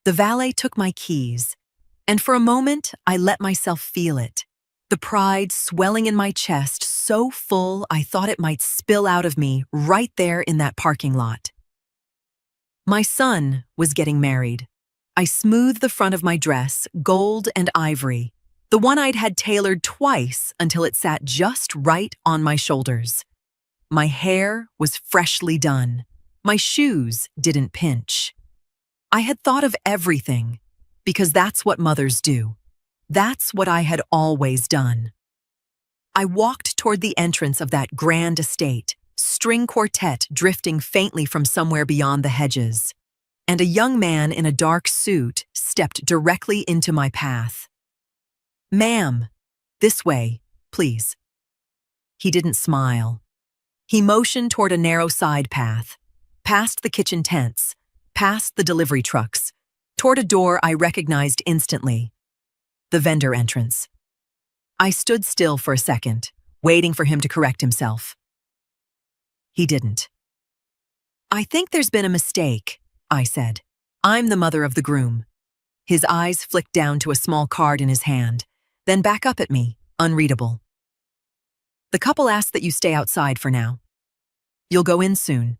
The valet took my keys, and for a moment I let myself feel it. The pride swelling in my chest so full I thought it might spill out of me right there in that parking lot. My son was getting married. I smoothed the front of my dress, gold and ivory, the one I'd had tailored twice until it sat just right on my shoulders. My hair was freshly done. My shoes didn't pinch. I had thought of everything, because that's what mothers do. That's what I had always done. I walked toward the entrance of that grand estate, string quartet drifting faintly from somewhere beyond the hedges, and a young man in a dark suit stepped directly into my path. "Ma'am, this way, please." He didn't smile. He motioned toward a narrow side path, past the kitchen tents, past the delivery trucks, toward a door I recognized instantly. The vendor entrance. I stood still for a second, waiting for him to correct himself. He didn't. "I think there's been a mistake," I said. "I'm the mother of the groom." His eyes flicked down to a small card in his hand, then back up at me, unreadable. "The couple asked that you stay outside for now. You'll go in soon."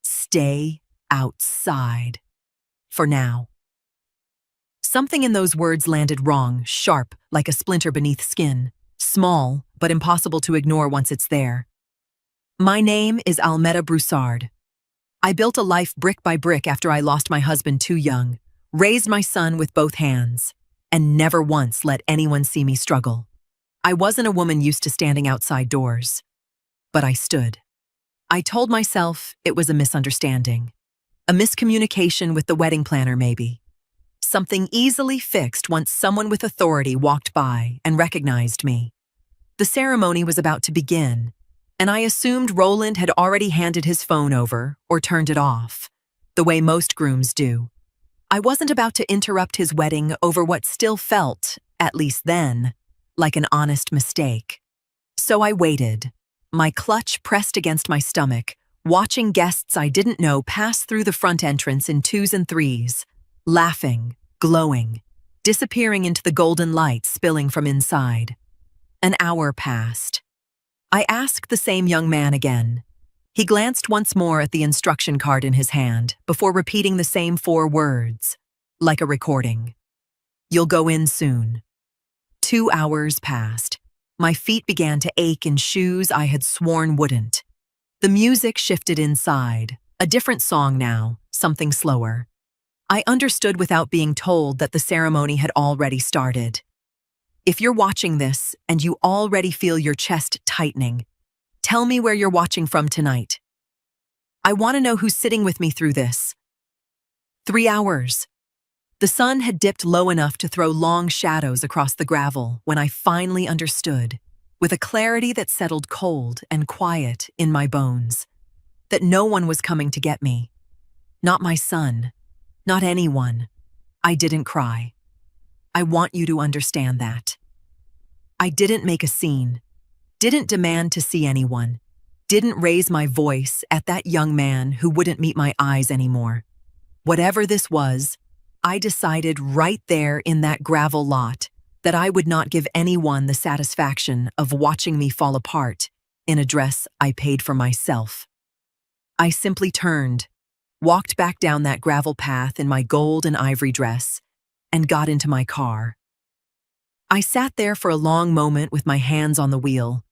Stay outside. For now. Something in those words landed wrong, sharp, like a splinter beneath skin. Small, but impossible to ignore once it's there. My name is Almeda Broussard. I built a life brick by brick after I lost my husband too young, raised my son with both hands, and never once let anyone see me struggle. I wasn't a woman used to standing outside doors. But I stood. I told myself it was a misunderstanding. A miscommunication with the wedding planner, maybe. Something easily fixed once someone with authority walked by and recognized me. The ceremony was about to begin, and I assumed Roland had already handed his phone over or turned it off, the way most grooms do. I wasn't about to interrupt his wedding over what still felt, at least then, like an honest mistake. So I waited, my clutch pressed against my stomach, watching guests I didn't know pass through the front entrance in twos and threes, laughing, glowing, disappearing into the golden light spilling from inside. An hour passed. I asked the same young man again. He glanced once more at the instruction card in his hand before repeating the same 4 words, like a recording. "You'll go in soon." 2 hours passed. My feet began to ache in shoes I had sworn wouldn't. The music shifted inside, a different song now, something slower. I understood without being told that the ceremony had already started. If you're watching this and you already feel your chest tightening, tell me where you're watching from tonight. I want to know who's sitting with me through this. 3 hours. The sun had dipped low enough to throw long shadows across the gravel when I finally understood, with a clarity that settled cold and quiet in my bones, that no one was coming to get me. Not my son. Not anyone. I didn't cry. I want you to understand that. I didn't make a scene, didn't demand to see anyone, didn't raise my voice at that young man who wouldn't meet my eyes anymore. Whatever this was, I decided right there in that gravel lot that I would not give anyone the satisfaction of watching me fall apart in a dress I paid for myself. I simply turned, walked back down that gravel path in my gold and ivory dress, and got into my car. I sat there for a long moment with my hands on the wheel,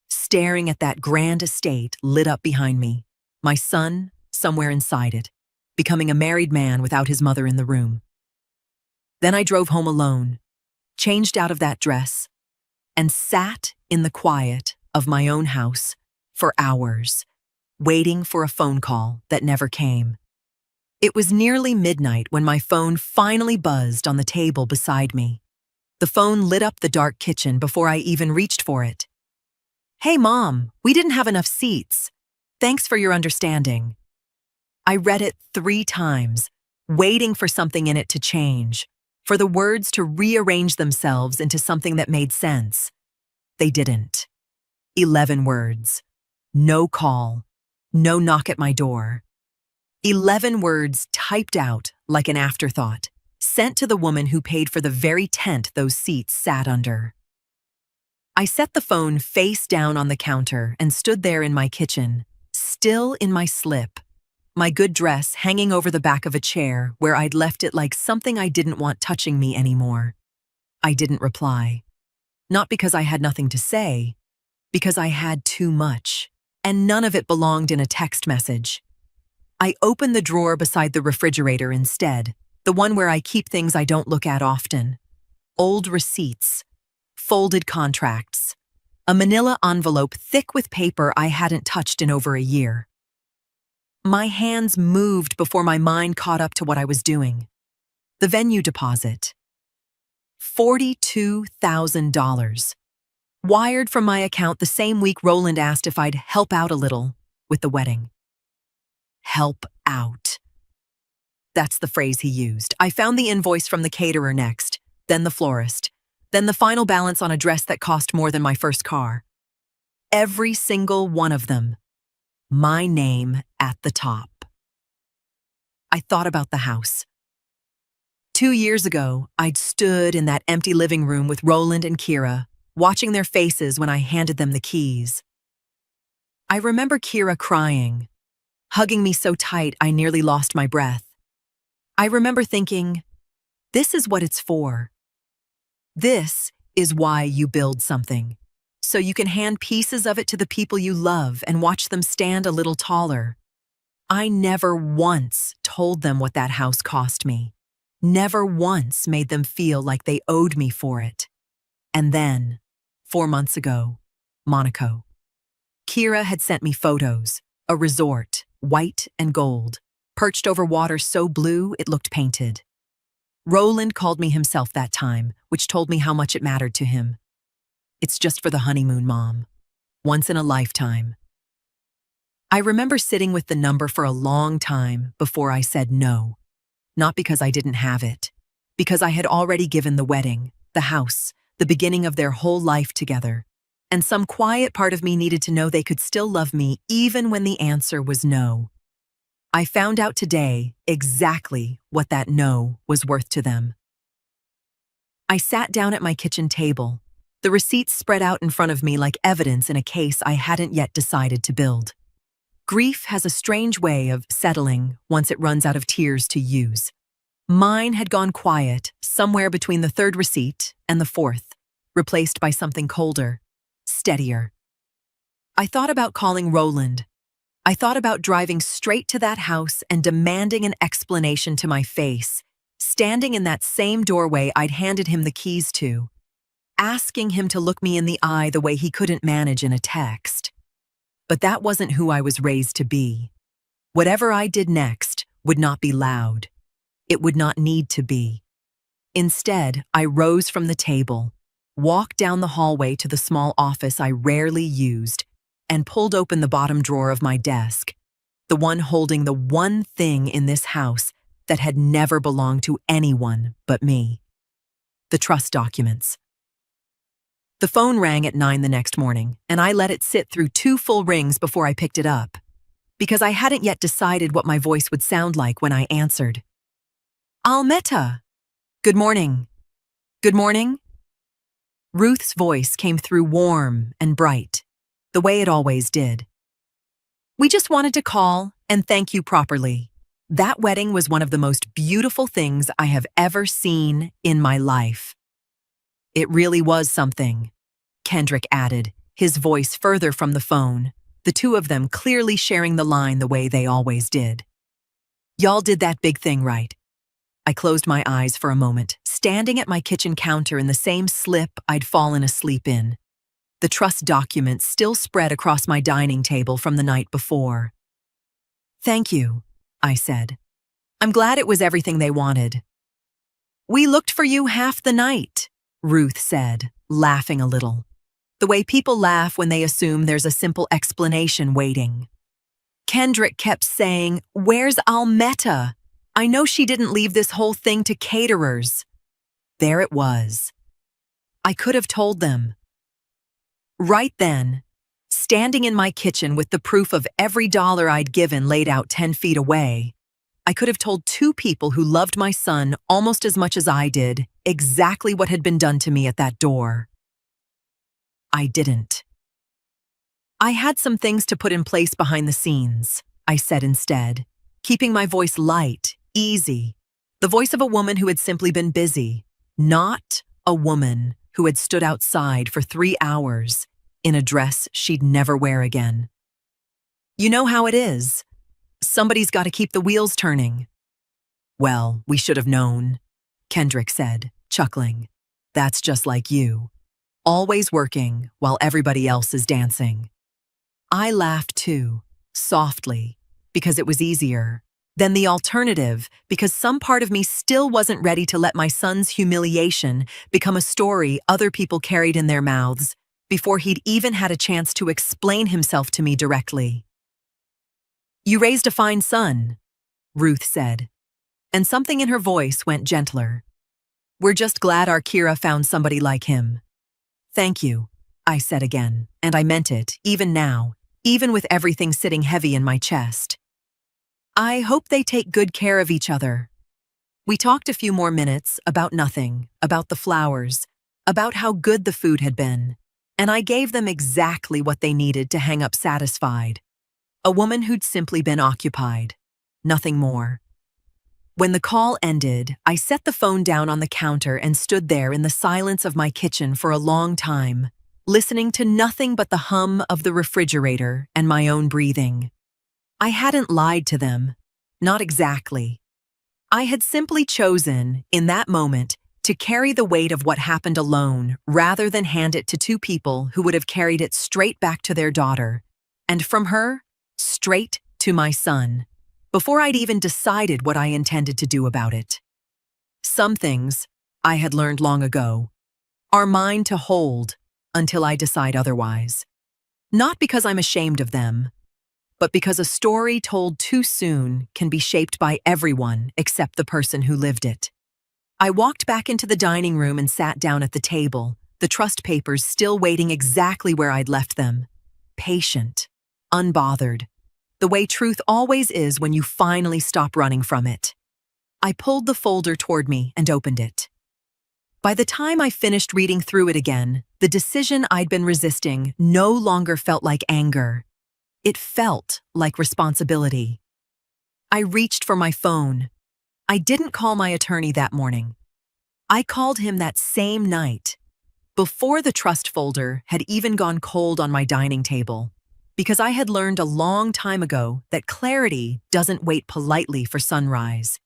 staring at that grand estate lit up behind me, my son somewhere inside it, becoming a married man without his mother in the room. Then I drove home alone, changed out of that dress, and sat in the quiet of my own house for hours, waiting for a phone call that never came. It was nearly midnight when my phone finally buzzed on the table beside me. The phone lit up the dark kitchen before I even reached for it. "Hey, Mom, we didn't have enough seats. Thanks for your understanding." I read it 3 times, waiting for something in it to change, for the words to rearrange themselves into something that made sense. They didn't. 11 words. No call. No knock at my door. 11 words typed out like an afterthought, sent to the woman who paid for the very tent those seats sat under. I set the phone face down on the counter and stood there in my kitchen, still in my slip, my good dress hanging over the back of a chair where I'd left it like something I didn't want touching me anymore. I didn't reply. Not because I had nothing to say, because I had too much, and none of it belonged in a text message. I opened the drawer beside the refrigerator instead, the one where I keep things I don't look at often. Old receipts, folded contracts, a manila envelope thick with paper I hadn't touched in over a year. My hands moved before my mind caught up to what I was doing. The venue deposit. $42,000. Wired from my account the same week Roland asked if I'd help out a little with the wedding. Help out. That's the phrase he used. I found the invoice from the caterer next, then the florist, then the final balance on a dress that cost more than my first car. Every single one of them. My name at the top. I thought about the house. 2 years ago, I'd stood in that empty living room with Roland and Kira, watching their faces when I handed them the keys. I remember Kira crying, hugging me so tight I nearly lost my breath. I remember thinking, this is what it's for. This is why you build something, so you can hand pieces of it to the people you love and watch them stand a little taller. I never once told them what that house cost me. Never once made them feel like they owed me for it. And then, 4 months ago, Monaco. Kira had sent me photos, a resort, white and gold, perched over water so blue it looked painted. Roland called me himself that time, which told me how much it mattered to him. It's just for the honeymoon, Mom. Once in a lifetime. I remember sitting with the number for a long time before I said no. Not because I didn't have it, because I had already given the wedding, the house, the beginning of their whole life together, and some quiet part of me needed to know they could still love me even when the answer was no. I found out today exactly what that no was worth to them. I sat down at my kitchen table, the receipts spread out in front of me like evidence in a case I hadn't yet decided to build. Grief has a strange way of settling once it runs out of tears to use. Mine had gone quiet somewhere between the third receipt and the fourth, replaced by something colder, steadier. I thought about calling Roland. I thought about driving straight to that house and demanding an explanation to my face, standing in that same doorway I'd handed him the keys to, asking him to look me in the eye the way he couldn't manage in a text. But that wasn't who I was raised to be. Whatever I did next would not be loud. It would not need to be. Instead, I rose from the table, walked down the hallway to the small office I rarely used, and pulled open the bottom drawer of my desk, the one holding the one thing in this house that had never belonged to anyone but me. The trust documents. The phone rang at 9 the next morning, and I let it sit through 2 full rings before I picked it up, because I hadn't yet decided what my voice would sound like when I answered. Almeta. Good morning. Good morning? Ruth's voice came through warm and bright, the way it always did. We just wanted to call and thank you properly. That wedding was one of the most beautiful things I have ever seen in my life. It really was something, Kendrick added, his voice further from the phone, the two of them clearly sharing the line the way they always did. Y'all did that big thing right. I closed my eyes for a moment, standing at my kitchen counter in the same slip I'd fallen asleep in. The trust documents still spread across my dining table from the night before. Thank you, I said. I'm glad it was everything they wanted. We looked for you half the night, Ruth said, laughing a little. The way people laugh when they assume there's a simple explanation waiting. Kendrick kept saying, "Where's Almeta? I know she didn't leave this whole thing to caterers." There it was. I could have told them. Right then, standing in my kitchen with the proof of every dollar I'd given laid out 10 feet away, I could have told two people who loved my son almost as much as I did exactly what had been done to me at that door. I didn't. I had some things to put in place behind the scenes, I said instead, keeping my voice light, easy, the voice of a woman who had simply been busy, not a woman who had stood outside for 3 hours in a dress she'd never wear again. You know how it is. Somebody's got to keep the wheels turning. Well, we should have known, Kendrick said, chuckling. That's just like you. Always working while everybody else is dancing. I laughed too, softly, because it was easier. Then the alternative, because some part of me still wasn't ready to let my son's humiliation become a story other people carried in their mouths before he'd even had a chance to explain himself to me directly. You raised a fine son, Ruth said, and something in her voice went gentler. We're just glad our Kira found somebody like him. Thank you, I said again, and I meant it, even now, even with everything sitting heavy in my chest. I hope they take good care of each other. We talked a few more minutes about nothing, about the flowers, about how good the food had been, and I gave them exactly what they needed to hang up satisfied. A woman who'd simply been occupied. Nothing more. When the call ended, I set the phone down on the counter and stood there in the silence of my kitchen for a long time, listening to nothing but the hum of the refrigerator and my own breathing. I hadn't lied to them. Not exactly. I had simply chosen, in that moment, to carry the weight of what happened alone rather than hand it to two people who would have carried it straight back to their daughter, and from her, straight to my son, before I'd even decided what I intended to do about it. Some things, I had learned long ago, are mine to hold until I decide otherwise. Not because I'm ashamed of them, but because a story told too soon can be shaped by everyone except the person who lived it. I walked back into the dining room and sat down at the table, the trust papers still waiting exactly where I'd left them. Patient, unbothered, the way truth always is when you finally stop running from it. I pulled the folder toward me and opened it. By the time I finished reading through it again, the decision I'd been resisting no longer felt like anger. It felt like responsibility. I reached for my phone. I didn't call my attorney that morning. I called him that same night, before the trust folder had even gone cold on my dining table, because I had learned a long time ago that clarity doesn't wait politely for sunrise.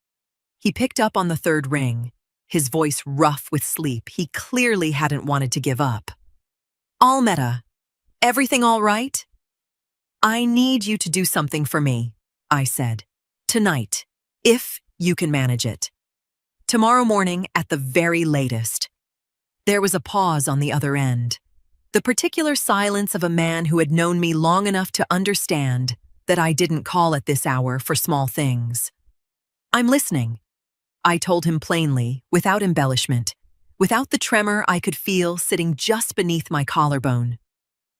He picked up on the third ring, his voice rough with sleep. He clearly hadn't wanted to give up. Almeta, everything all right? I need you to do something for me, I said. Tonight, if you can manage it. Tomorrow morning at the very latest. There was a pause on the other end. The particular silence of a man who had known me long enough to understand that I didn't call at this hour for small things. I'm listening, I told him plainly, without embellishment, without the tremor I could feel sitting just beneath my collarbone.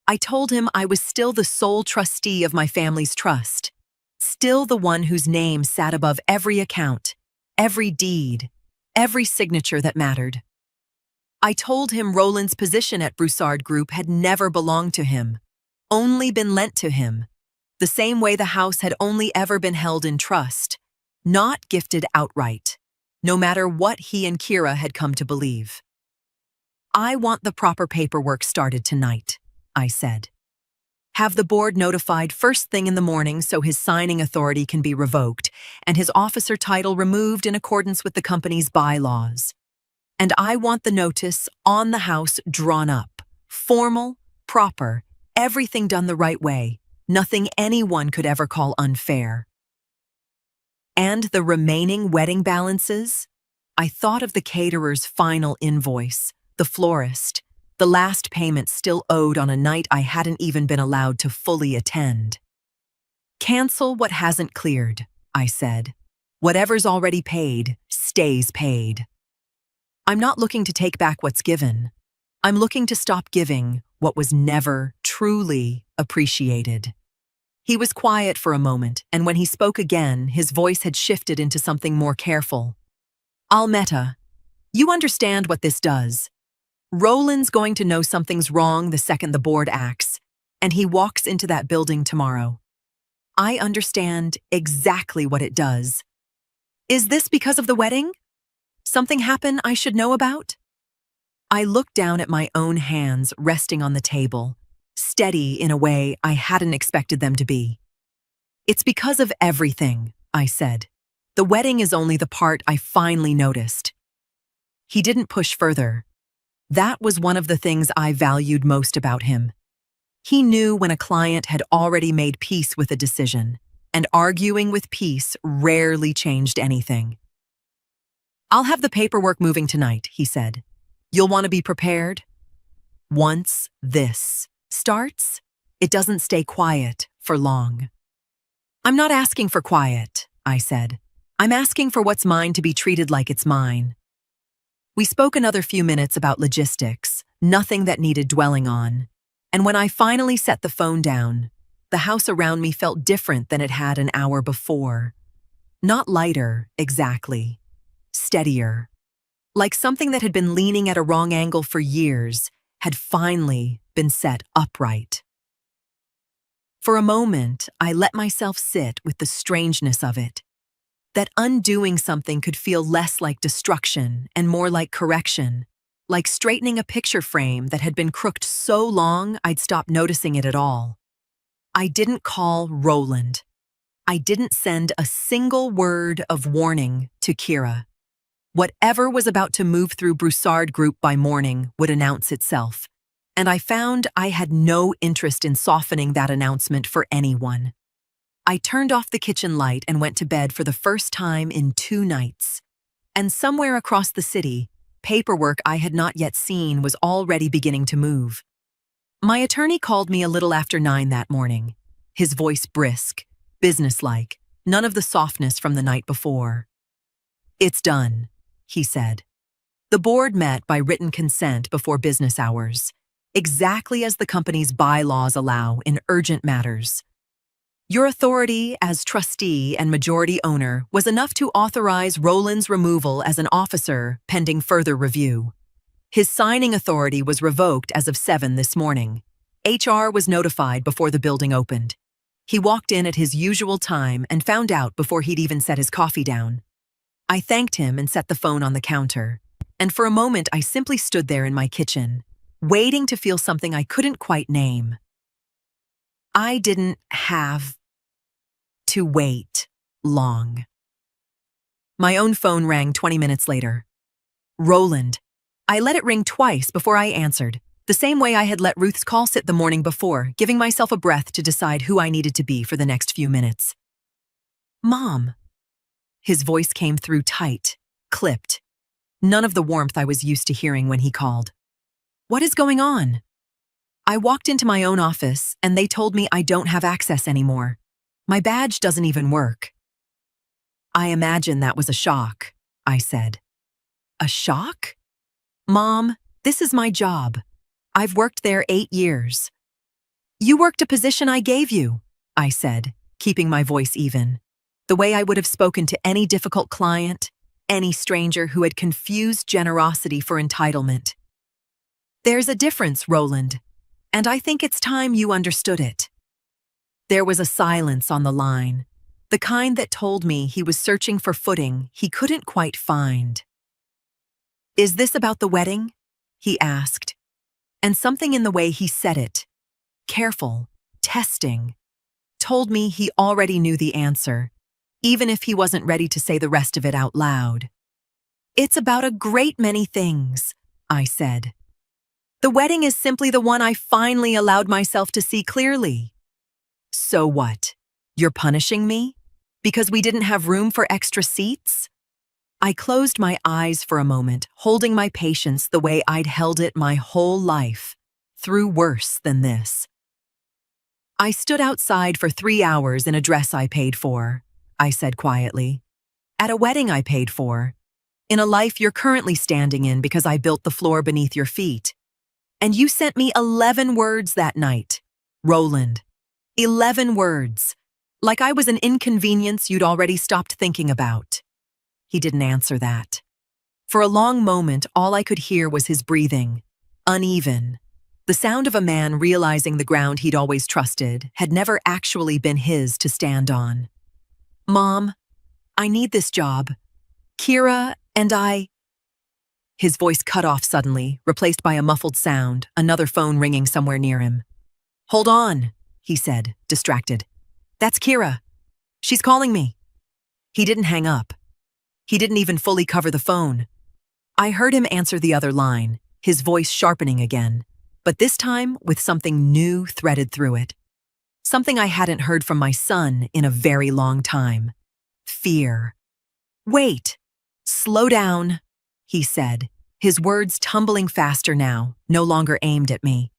I told him I was still the sole trustee of my family's trust, still the one whose name sat above every account, every deed, every signature that mattered. I told him Roland's position at Broussard Group had never belonged to him, only been lent to him, the same way the house had only ever been held in trust, not gifted outright, no matter what he and Kira had come to believe. I want the proper paperwork started tonight, I said. Have the board notified first thing in the morning so his signing authority can be revoked and his officer title removed in accordance with the company's bylaws. And I want the notice on the house drawn up, formal, proper, everything done the right way, nothing anyone could ever call unfair. And the remaining wedding balances? I thought of the caterer's final invoice, the florist, the last payment still owed on a night I hadn't even been allowed to fully attend. Cancel what hasn't cleared, I said. Whatever's already paid, stays paid. I'm not looking to take back what's given. I'm looking to stop giving what was never truly appreciated. He was quiet for a moment, and when he spoke again, his voice had shifted into something more careful. Almeta, you understand what this does. Roland's going to know something's wrong the second the board acts, and he walks into that building tomorrow. I understand exactly what it does. Is this because of the wedding? Something happened I should know about? I looked down at my own hands resting on the table, steady in a way I hadn't expected them to be. It's because of everything, I said. The wedding is only the part I finally noticed. He didn't push further. That was one of the things I valued most about him. He knew when a client had already made peace with a decision, and arguing with peace rarely changed anything. I'll have the paperwork moving tonight, he said. You'll want to be prepared. Once this starts, it doesn't stay quiet for long. I'm not asking for quiet, I said. I'm asking for what's mine to be treated like it's mine. We spoke another few minutes about logistics, nothing that needed dwelling on. And when I finally set the phone down, the house around me felt different than it had an hour before. Not lighter, exactly. Steadier. Like something that had been leaning at a wrong angle for years had finally been set upright. For a moment, I let myself sit with the strangeness of it. That undoing something could feel less like destruction and more like correction, like straightening a picture frame that had been crooked so long I'd stopped noticing it at all. I didn't call Roland. I didn't send a single word of warning to Kira. Whatever was about to move through Broussard Group by morning would announce itself, and I found I had no interest in softening that announcement for anyone. I turned off the kitchen light and went to bed for the first time in 2 nights. And somewhere across the city, paperwork I had not yet seen was already beginning to move. My attorney called me a little after 9 that morning, his voice brisk, businesslike, none of the softness from the night before. It's done, he said. The board met by written consent before business hours, exactly as the company's bylaws allow in urgent matters. Your authority as trustee and majority owner was enough to authorize Roland's removal as an officer pending further review. His signing authority was revoked as of 7 this morning. HR was notified before the building opened. He walked in at his usual time and found out before he'd even set his coffee down. I thanked him and set the phone on the counter, and for a moment I simply stood there in my kitchen, waiting to feel something I couldn't quite name. I didn't have to wait long. My own phone rang 20 minutes later. Roland. I let it ring twice before I answered, the same way I had let Ruth's call sit the morning before, giving myself a breath to decide who I needed to be for the next few minutes. Mom. His voice came through tight, clipped. None of the warmth I was used to hearing when he called. What is going on? I walked into my own office, and they told me I don't have access anymore. My badge doesn't even work. I imagine that was a shock, I said. A shock? Mom, this is my job. I've worked there 8 years. You worked a position I gave you, I said, keeping my voice even, the way I would have spoken to any difficult client, any stranger who had confused generosity for entitlement. There's a difference, Roland. And I think it's time you understood it. There was a silence on the line, the kind that told me he was searching for footing he couldn't quite find. Is this about the wedding? He asked. And something in the way he said it, careful, testing, told me he already knew the answer, even if he wasn't ready to say the rest of it out loud. It's about a great many things, I said. The wedding is simply the one I finally allowed myself to see clearly. So what? You're punishing me? Because we didn't have room for extra seats? I closed my eyes for a moment, holding my patience the way I'd held it my whole life, through worse than this. I stood outside for 3 hours in a dress I paid for, I said quietly. At a wedding I paid for. In a life you're currently standing in because I built the floor beneath your feet. And you sent me 11 words that night. Roland. 11 words. Like I was an inconvenience you'd already stopped thinking about. He didn't answer that. For a long moment, all I could hear was his breathing, uneven. The sound of a man realizing the ground he'd always trusted had never actually been his to stand on. Mom, I need this job. Kira and I... His voice cut off suddenly, replaced by a muffled sound, another phone ringing somewhere near him. Hold on, he said, distracted. That's Kira. She's calling me. He didn't hang up. He didn't even fully cover the phone. I heard him answer the other line, his voice sharpening again, but this time with something new threaded through it. Something I hadn't heard from my son in a very long time. Fear. Wait. Slow down, he said, his words tumbling faster now, no longer aimed at me.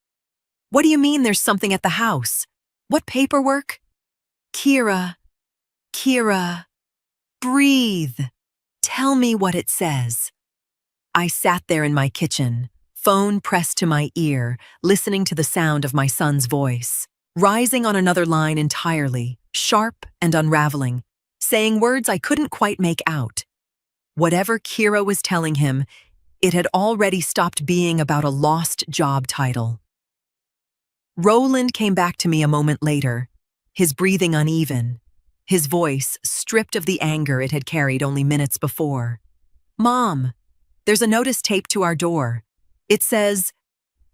What do you mean there's something at the house? What paperwork? Kira. Breathe. Tell me what it says. I sat there in my kitchen, phone pressed to my ear, listening to the sound of my son's voice, rising on another line entirely, sharp and unraveling, saying words I couldn't quite make out. Whatever Kira was telling him, it had already stopped being about a lost job title. Roland came back to me a moment later, his breathing uneven, his voice stripped of the anger it had carried only minutes before. Mom, there's a notice taped to our door. It says...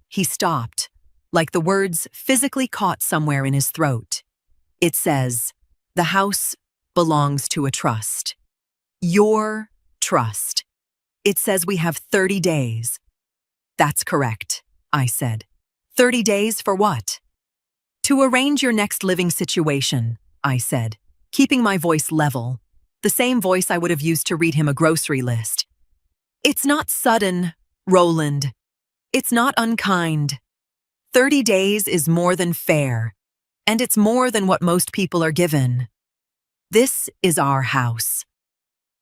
He stopped, like the words physically caught somewhere in his throat. It says, the house belongs to a trust. Your trust. It says we have 30 days. That's correct, I said. 30 days for what? To arrange your next living situation, I said, keeping my voice level, the same voice I would have used to read him a grocery list. It's not sudden, Roland. It's not unkind. 30 days is more than fair, and it's more than what most people are given. This is our house.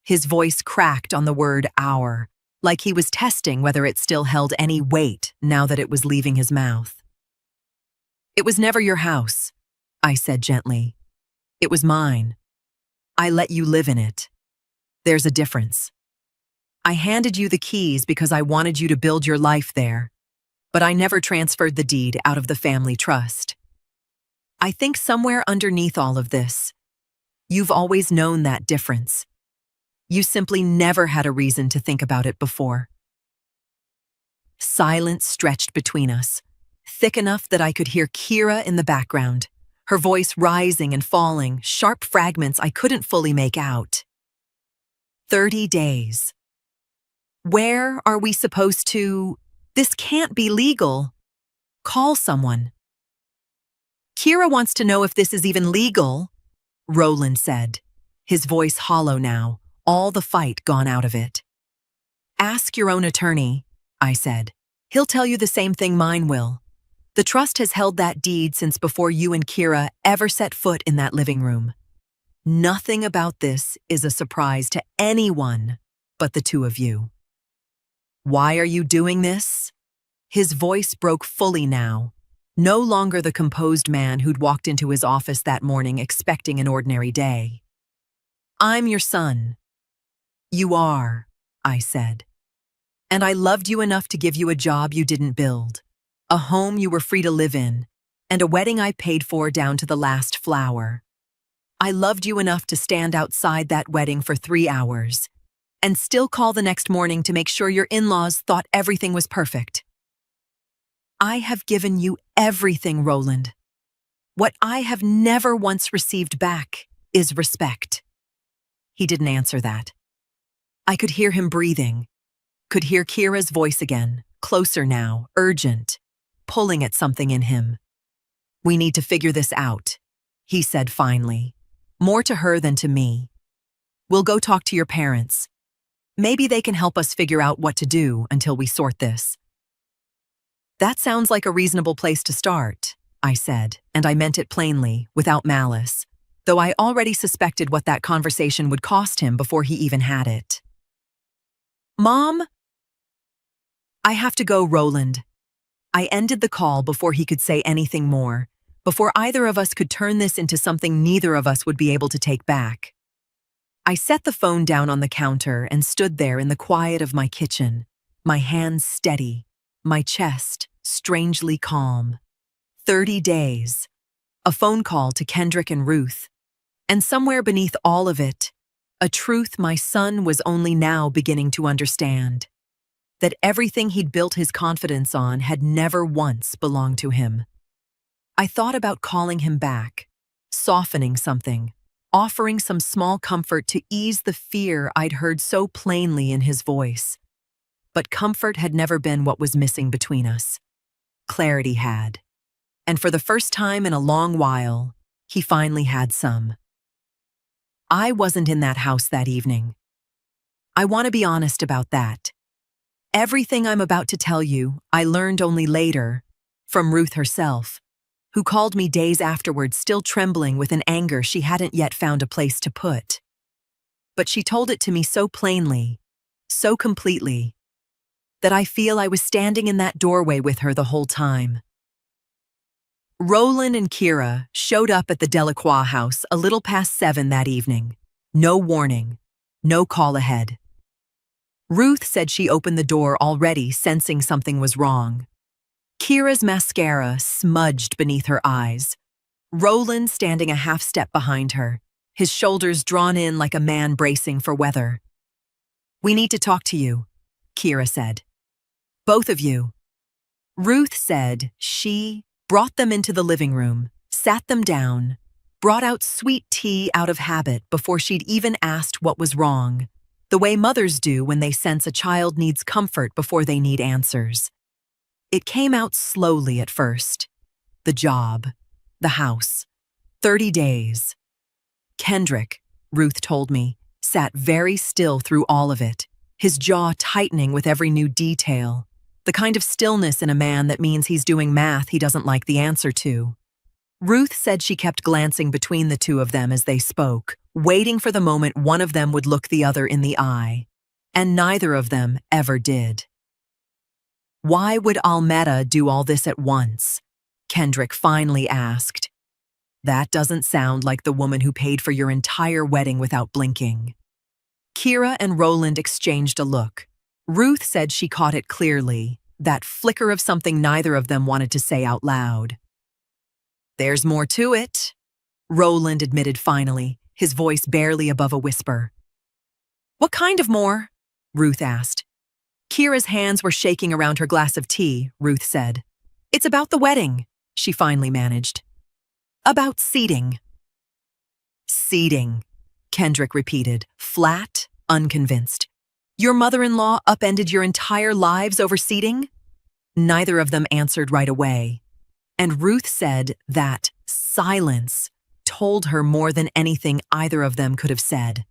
His voice cracked on the word our, like he was testing whether it still held any weight now that it was leaving his mouth. It was never your house, I said gently. It was mine. I let you live in it. There's a difference. I handed you the keys because I wanted you to build your life there, but I never transferred the deed out of the family trust. I think somewhere underneath all of this, you've always known that difference. You simply never had a reason to think about it before. Silence stretched between us, thick enough that I could hear Kira in the background, her voice rising and falling, sharp fragments I couldn't fully make out. 30 days. Where are we supposed to... This can't be legal. Call someone. Kira wants to know if this is even legal, Roland said, his voice hollow now, all the fight gone out of it. Ask your own attorney, I said. He'll tell you the same thing mine will. The trust has held that deed since before you and Kira ever set foot in that living room. Nothing about this is a surprise to anyone but the two of you. Why are you doing this? His voice broke fully now, no longer the composed man who'd walked into his office that morning expecting an ordinary day. I'm your son. You are, I said. And I loved you enough to give you a job you didn't build, a home you were free to live in, and a wedding I paid for down to the last flower. I loved you enough to stand outside that wedding for 3 hours, and still call the next morning to make sure your in-laws thought everything was perfect. I have given you everything, Roland. What I have never once received back is respect. He didn't answer that. I could hear him breathing, could hear Kira's voice again, closer now, urgent, pulling at something in him. We need to figure this out, he said finally, more to her than to me. We'll go talk to your parents. Maybe they can help us figure out what to do until we sort this. That sounds like a reasonable place to start, I said, and I meant it plainly, without malice, though I already suspected what that conversation would cost him before he even had it. Mom? I have to go, Roland. I ended the call before he could say anything more, before either of us could turn this into something neither of us would be able to take back. I set the phone down on the counter and stood there in the quiet of my kitchen, my hands steady, my chest strangely calm. 30 days. A phone call to Kendrick and Ruth. And somewhere beneath all of it, a truth my son was only now beginning to understand. That everything he'd built his confidence on had never once belonged to him. I thought about calling him back, softening something, offering some small comfort to ease the fear I'd heard so plainly in his voice. But comfort had never been what was missing between us. Clarity had. And for the first time in a long while, he finally had some. I wasn't in that house that evening. I want to be honest about that. Everything I'm about to tell you, I learned only later, from Ruth herself, who called me days afterward still trembling with an anger she hadn't yet found a place to put. But she told it to me so plainly, so completely, that I feel I was standing in that doorway with her the whole time. Roland and Kira showed up at the Delacroix house a little past 7 that evening. No warning, no call ahead. Ruth said she opened the door already, sensing something was wrong. Kira's mascara smudged beneath her eyes. Roland standing a half step behind her, his shoulders drawn in like a man bracing for weather. "We need to talk to you," Kira said. "Both of you." Ruth said she brought them into the living room, sat them down, brought out sweet tea out of habit before she'd even asked what was wrong, the way mothers do when they sense a child needs comfort before they need answers. It came out slowly at first. The job, the house, 30 days. Kendrick, Ruth told me, sat very still through all of it, his jaw tightening with every new detail, the kind of stillness in a man that means he's doing math he doesn't like the answer to. Ruth said she kept glancing between the two of them as they spoke, waiting for the moment one of them would look the other in the eye, and neither of them ever did. "Why would Almeda do all this at once?" Kendrick finally asked. "That doesn't sound like the woman who paid for your entire wedding without blinking." Kira and Roland exchanged a look. Ruth said she caught it clearly, that flicker of something neither of them wanted to say out loud. "There's more to it," Roland admitted finally, his voice barely above a whisper. "What kind of more?" Ruth asked. Kira's hands were shaking around her glass of tea, Ruth said. "It's about the wedding," she finally managed. "About seating." "Seating," Kendrick repeated, flat, unconvinced. "Your mother-in-law upended your entire lives over seating?" Neither of them answered right away. And Ruth said that silence told her more than anything either of them could have said.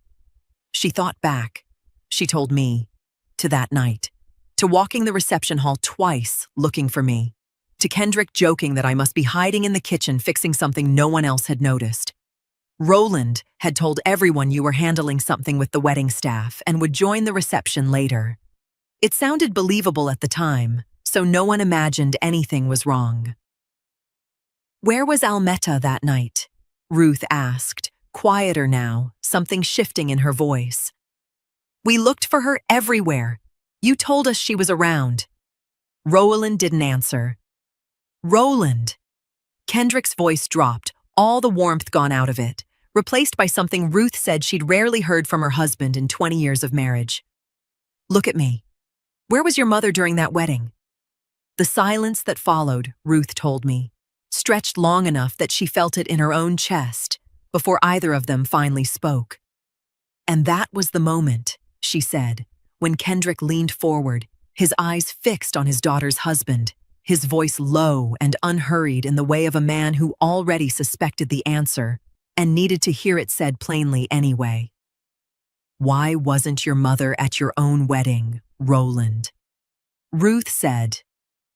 She thought back, she told me, to that night, to walking the reception hall twice looking for me, to Kendrick joking that I must be hiding in the kitchen fixing something no one else had noticed. Roland had told everyone you were handling something with the wedding staff and would join the reception later. It sounded believable at the time, so no one imagined anything was wrong. "Where was Almeta that night?" Ruth asked, quieter now, something shifting in her voice. "We looked for her everywhere. You told us she was around." Roland didn't answer. "Roland!" Kendrick's voice dropped, all the warmth gone out of it, replaced by something Ruth said she'd rarely heard from her husband in 20 years of marriage. "Look at me. Where was your mother during that wedding?" The silence that followed, Ruth told me, stretched long enough that she felt it in her own chest before either of them finally spoke. "And that was the moment," she said, when Kendrick leaned forward, his eyes fixed on his daughter's husband, his voice low and unhurried in the way of a man who already suspected the answer and needed to hear it said plainly anyway. "Why wasn't your mother at your own wedding, Roland?" Ruth said.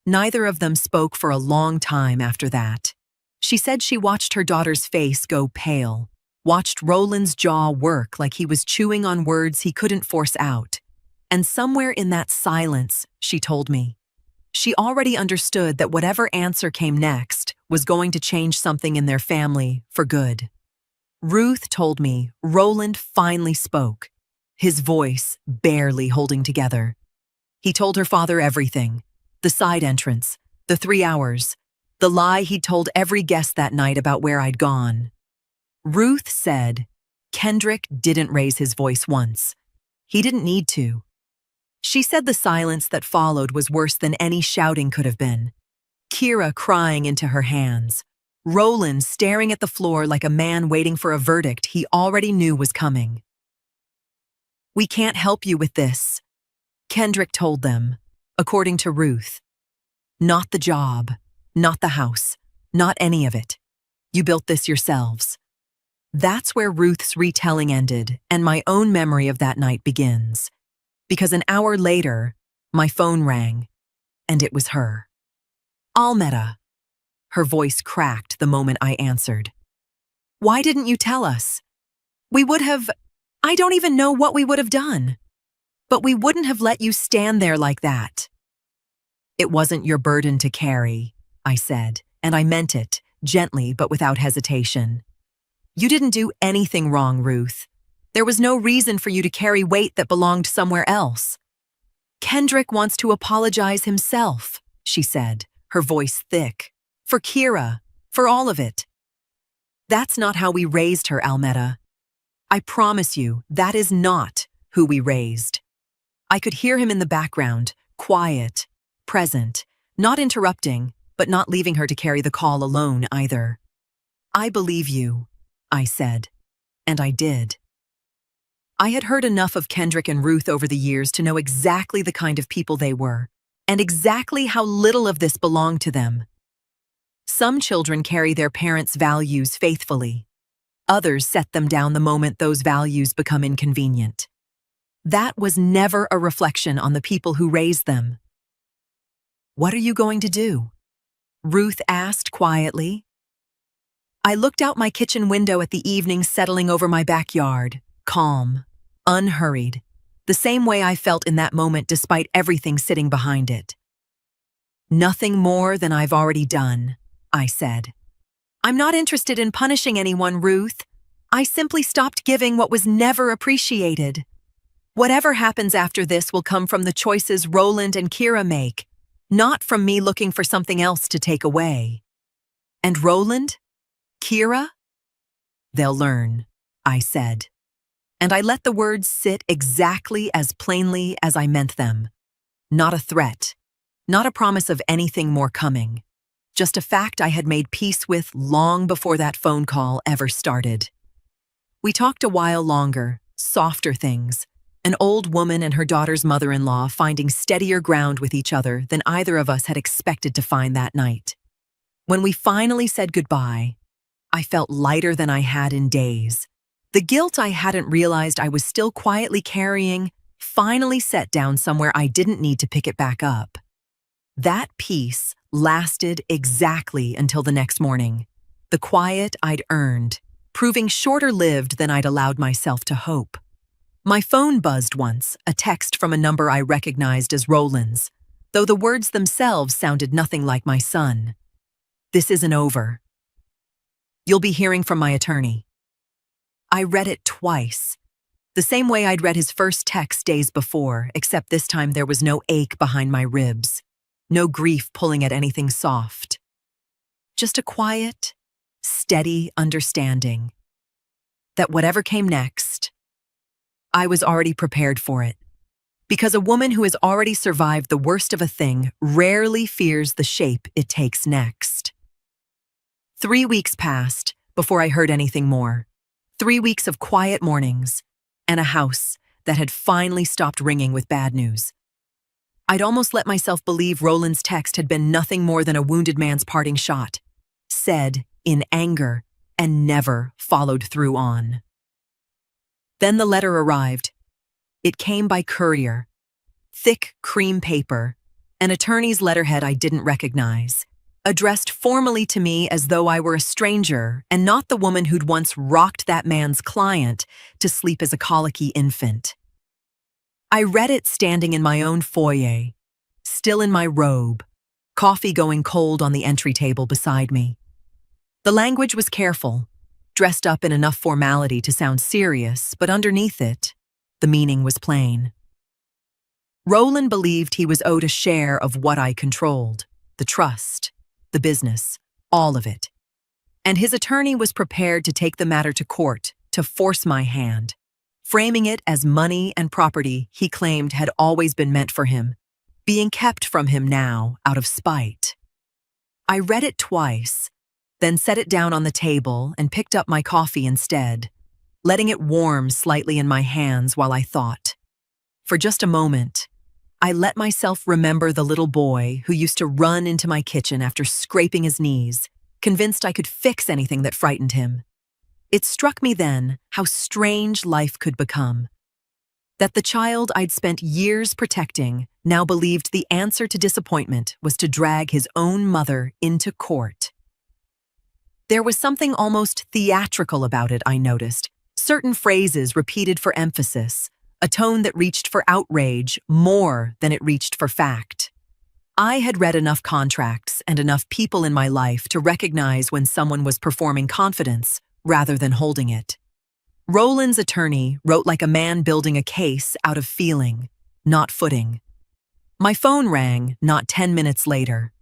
Neither of them spoke for a long time after that. She said she watched her daughter's face go pale, watched Roland's jaw work like he was chewing on words he couldn't force out. And somewhere in that silence, she told me, she already understood that whatever answer came next was going to change something in their family for good. Ruth told me Roland finally spoke, his voice barely holding together. He told her father everything: the side entrance, the 3 hours, the lie he'd told every guest that night about where I'd gone. Ruth said Kendrick didn't raise his voice once. He didn't need to. She said the silence that followed was worse than any shouting could have been. Kira crying into her hands, Roland staring at the floor like a man waiting for a verdict he already knew was coming. "We can't help you with this," Kendrick told them, according to Ruth. "Not the job, not the house, not any of it. You built this yourselves." That's where Ruth's retelling ended and my own memory of that night begins. Because an hour later, my phone rang, and it was her. "Almeda." Her voice cracked the moment I answered. "Why didn't you tell us? We would have... I don't even know what we would have done. But we wouldn't have let you stand there like that." "It wasn't your burden to carry," I said, and I meant it, gently but without hesitation. "You didn't do anything wrong, Ruth. There was no reason for you to carry weight that belonged somewhere else." "Kendrick wants to apologize himself," she said, her voice thick. "For Kira, for all of it." "That's not how we raised her, Almeda. I promise you, that is not who we raised." I could hear him in the background, quiet, present, not interrupting, but not leaving her to carry the call alone either. "I believe you," I said, and I did. I had heard enough of Kendrick and Ruth over the years to know exactly the kind of people they were, and exactly how little of this belonged to them. Some children carry their parents' values faithfully. Others set them down the moment those values become inconvenient. That was never a reflection on the people who raised them. "What are you going to do?" Ruth asked quietly. I looked out my kitchen window at the evening settling over my backyard, calm, unhurried, the same way I felt in that moment despite everything sitting behind it. "Nothing more than I've already done," I said. "I'm not interested in punishing anyone, Ruth. I simply stopped giving what was never appreciated. Whatever happens after this will come from the choices Roland and Kira make, not from me looking for something else to take away." "And Roland? Kira?" "They'll learn," I said. And I let the words sit exactly as plainly as I meant them. Not a threat, not a promise of anything more coming. Just a fact I had made peace with long before that phone call ever started. We talked a while longer, softer things, an old woman and her daughter's mother-in-law finding steadier ground with each other than either of us had expected to find that night. When we finally said goodbye, I felt lighter than I had in days. The guilt I hadn't realized I was still quietly carrying finally set down somewhere I didn't need to pick it back up. That peace lasted exactly until the next morning, the quiet I'd earned, proving shorter-lived than I'd allowed myself to hope. My phone buzzed once, a text from a number I recognized as Roland's, though the words themselves sounded nothing like my son. "This isn't over. You'll be hearing from my attorney." I read it twice, the same way I'd read his first text days before, except this time there was no ache behind my ribs, no grief pulling at anything soft. Just a quiet, steady understanding that whatever came next, I was already prepared for it. Because a woman who has already survived the worst of a thing rarely fears the shape it takes next. 3 weeks passed before I heard anything more. 3 weeks of quiet mornings and a house that had finally stopped ringing with bad news. I'd almost let myself believe Roland's text had been nothing more than a wounded man's parting shot, said in anger and never followed through on. Then the letter arrived. It came by courier. Thick cream paper, an attorney's letterhead I didn't recognize, addressed formally to me as though I were a stranger and not the woman who'd once rocked that man's client to sleep as a colicky infant. I read it standing in my own foyer, still in my robe, coffee going cold on the entry table beside me. The language was careful, dressed up in enough formality to sound serious, but underneath it, the meaning was plain. Roland believed he was owed a share of what I controlled, the trust, the business, all of it. And his attorney was prepared to take the matter to court to force my hand, framing it as money and property he claimed had always been meant for him, being kept from him now out of spite. I read it twice, then set it down on the table and picked up my coffee instead, letting it warm slightly in my hands while I thought. For just a moment, I let myself remember the little boy who used to run into my kitchen after scraping his knees, convinced I could fix anything that frightened him. It struck me then how strange life could become. That the child I'd spent years protecting now believed the answer to disappointment was to drag his own mother into court. There was something almost theatrical about it, I noticed. Certain phrases repeated for emphasis, a tone that reached for outrage more than it reached for fact. I had read enough contracts and enough people in my life to recognize when someone was performing confidence rather than holding it. Roland's attorney wrote like a man building a case out of feeling, not footing. My phone rang not 10 minutes later.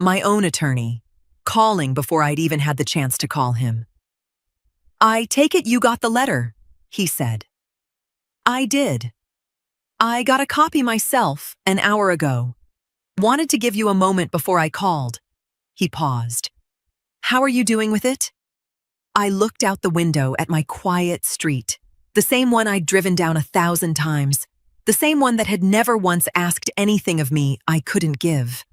My own attorney, calling before I'd even had the chance to call him. "I take it you got the letter," he said. I did. I got a copy myself an hour ago. Wanted to give you a moment before I called. He paused. "How are you doing with it?" I looked out the window at my quiet street, the same one I'd driven down 1,000 times, the same one that had never once asked anything of me I couldn't give.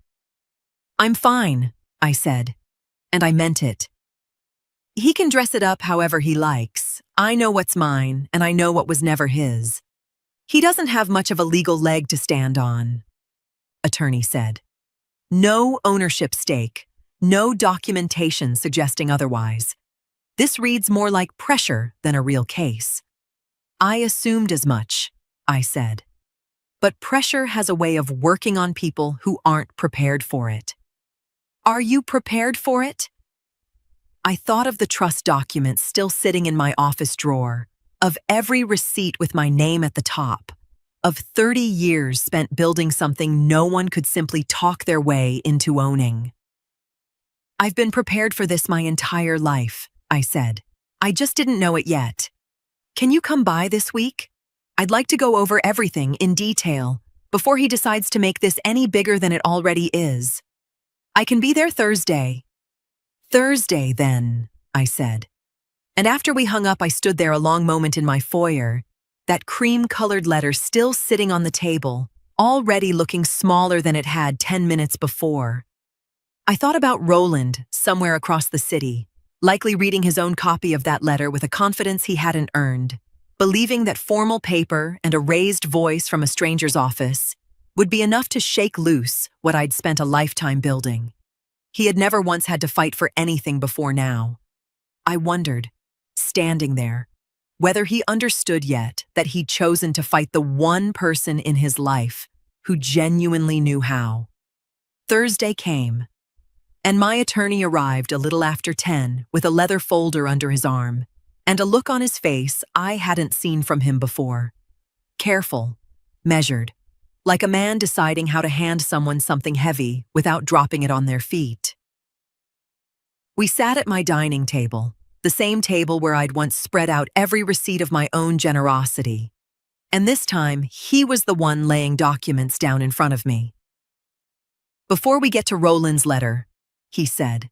"I'm fine," I said, and I meant it. He can dress it up however he likes. I know what's mine, and I know what was never his. He doesn't have much of a legal leg to stand on," attorney said. "No ownership stake, no documentation suggesting otherwise. This reads more like pressure than a real case." "I assumed as much," I said. "But pressure has a way of working on people who aren't prepared for it." "Are you prepared for it?" I thought of the trust documents still sitting in my office drawer, of every receipt with my name at the top, of 30 years spent building something no one could simply talk their way into owning. "I've been prepared for this my entire life," I said. "I just didn't know it yet. Can you come by this week? I'd like to go over everything in detail before he decides to make this any bigger than it already is. I can be there Thursday." "Thursday, then," I said. And after we hung up, I stood there a long moment in my foyer, that cream-colored letter still sitting on the table, already looking smaller than it had 10 minutes before. I thought about Roland somewhere across the city, likely reading his own copy of that letter with a confidence he hadn't earned, believing that formal paper and a raised voice from a stranger's office would be enough to shake loose what I'd spent a lifetime building. He had never once had to fight for anything before now. I wondered, standing there, whether he understood yet that he'd chosen to fight the one person in his life who genuinely knew how. Thursday came, and my attorney arrived a little after 10 with a leather folder under his arm and a look on his face I hadn't seen from him before. Careful, measured, like a man deciding how to hand someone something heavy without dropping it on their feet. We sat at my dining table, the same table where I'd once spread out every receipt of my own generosity. And this time, he was the one laying documents down in front of me. "Before we get to Roland's letter," he said,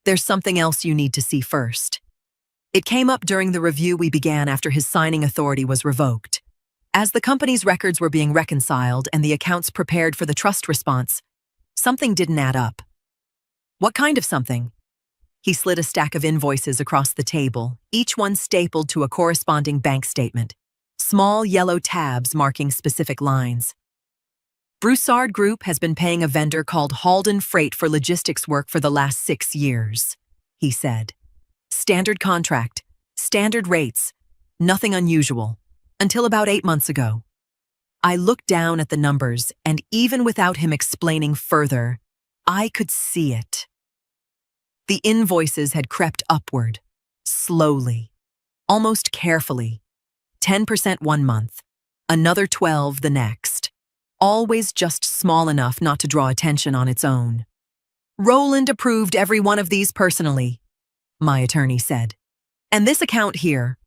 "there's something else you need to see first." It came up during the review we began after his signing authority was revoked. As the company's records were being reconciled and the accounts prepared for the trust response, something didn't add up. "What kind of something?" He slid a stack of invoices across the table, each one stapled to a corresponding bank statement, small yellow tabs marking specific lines. "Broussard Group has been paying a vendor called Halden Freight for logistics work for the last 6 years, he said. "Standard contract, standard rates, nothing unusual, until about 8 months ago." I looked down at the numbers, and even without him explaining further, I could see it. The invoices had crept upward, slowly, almost carefully. 10% one month, another 12 the next. Always just small enough not to draw attention on its own. Roland approved every one of these personally, my attorney said. And this account here,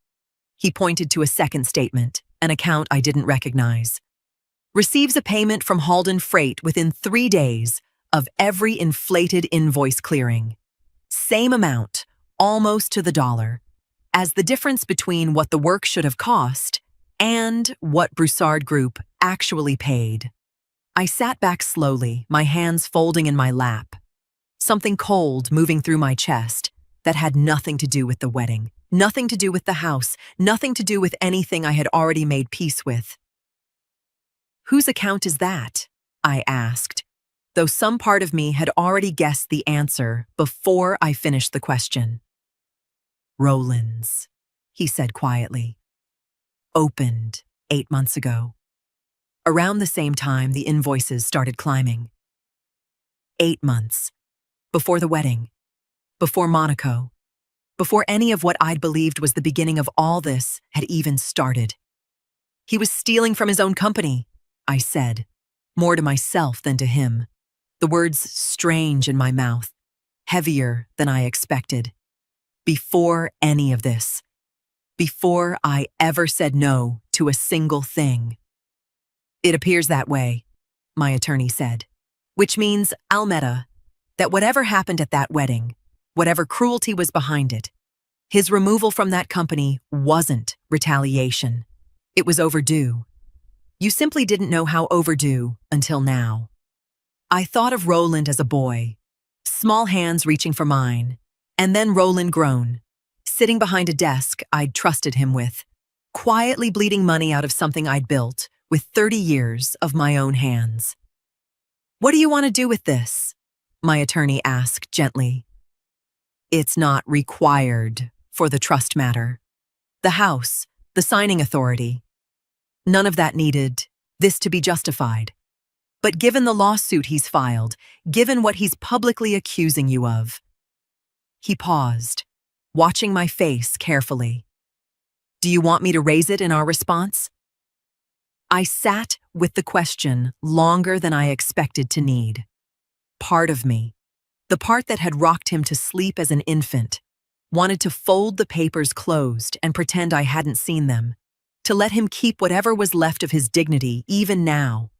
he pointed to a second statement, an account I didn't recognize, receives a payment from Halden Freight within 3 days of every inflated invoice clearing. Same amount, almost to the dollar, as the difference between what the work should have cost and what Broussard Group actually paid. I sat back slowly, my hands folding in my lap. Something cold moving through my chest that had nothing to do with the wedding, nothing to do with the house, nothing to do with anything I had already made peace with. Whose account is that? I asked, though some part of me had already guessed the answer before I finished the question. Roland's, he said quietly. Opened 8 months ago. Around the same time, the invoices started climbing. 8 months. Before the wedding. Before Monaco. Before any of what I'd believed was the beginning of all this had even started. He was stealing from his own company, I said, more to myself than to him. The words strange in my mouth, heavier than I expected. Before any of this. Before I ever said no to a single thing. It appears that way, my attorney said, which means, Almeda, that whatever happened at that wedding, whatever cruelty was behind it, his removal from that company wasn't retaliation. It was overdue. You simply didn't know how overdue until now. I thought of Roland as a boy, small hands reaching for mine, and then Roland grown, sitting behind a desk I'd trusted him with, quietly bleeding money out of something I'd built with 30 years of my own hands. What do you want to do with this? My attorney asked gently. It's not required for the trust matter. The house, the signing authority. None of that needed this to be justified. But given the lawsuit he's filed, given what he's publicly accusing you of. He paused, watching my face carefully. Do you want me to raise it in our response? I sat with the question longer than I expected to need. Part of me, the part that had rocked him to sleep as an infant, wanted to fold the papers closed and pretend I hadn't seen them, to let him keep whatever was left of his dignity even now.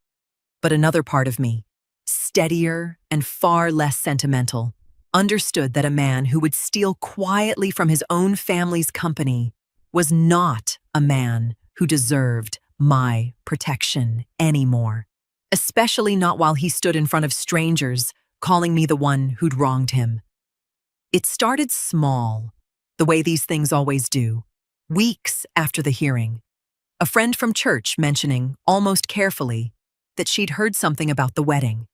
But another part of me, steadier and far less sentimental, understood that a man who would steal quietly from his own family's company was not a man who deserved my protection anymore, especially not while he stood in front of strangers calling me the one who'd wronged him. It started small, the way these things always do, weeks after the hearing. A friend from church mentioning, almost carefully, that she'd heard something about the wedding.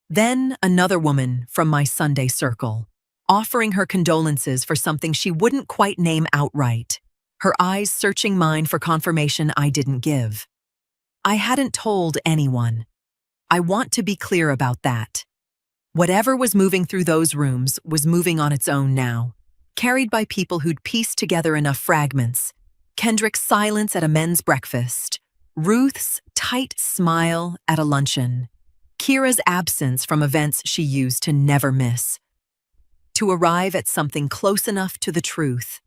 Then another woman from my Sunday circle, offering her condolences for something she wouldn't quite name outright, her eyes searching mine for confirmation I didn't give. I hadn't told anyone. I want to be clear about that. Whatever was moving through those rooms was moving on its own now, carried by people who'd pieced together enough fragments. Kendrick's silence at a men's breakfast, Ruth's tight smile at a luncheon, Kira's absence from events she used to never miss, to arrive at something close enough to the truth.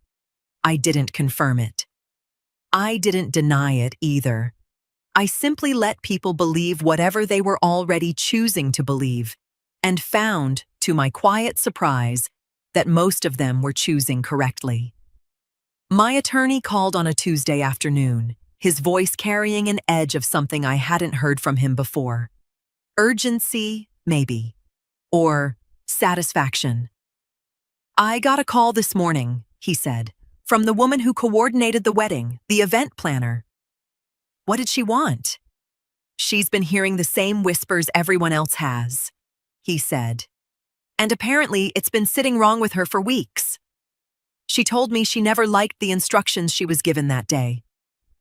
I didn't confirm it. I didn't deny it either. I simply let people believe whatever they were already choosing to believe, and found, to my quiet surprise, that most of them were choosing correctly. My attorney called on a Tuesday afternoon, his voice carrying an edge of something I hadn't heard from him before. Urgency, maybe. Or satisfaction. I got a call this morning, he said, from the woman who coordinated the wedding, the event planner. What did she want? She's been hearing the same whispers everyone else has, he said. And apparently it's been sitting wrong with her for weeks. She told me she never liked the instructions she was given that day.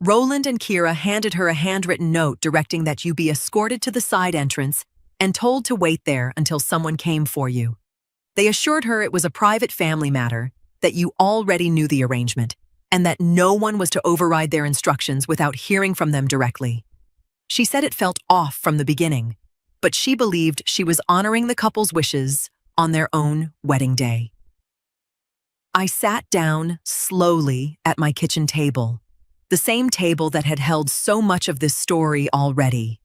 Roland and Kira handed her a handwritten note directing that you be escorted to the side entrance and told to wait there until someone came for you. They assured her it was a private family matter, that you already knew the arrangement, and that no one was to override their instructions without hearing from them directly. She said it felt off from the beginning, but she believed she was honoring the couple's wishes on their own wedding day. I sat down slowly at my kitchen table, the same table that had held so much of this story already.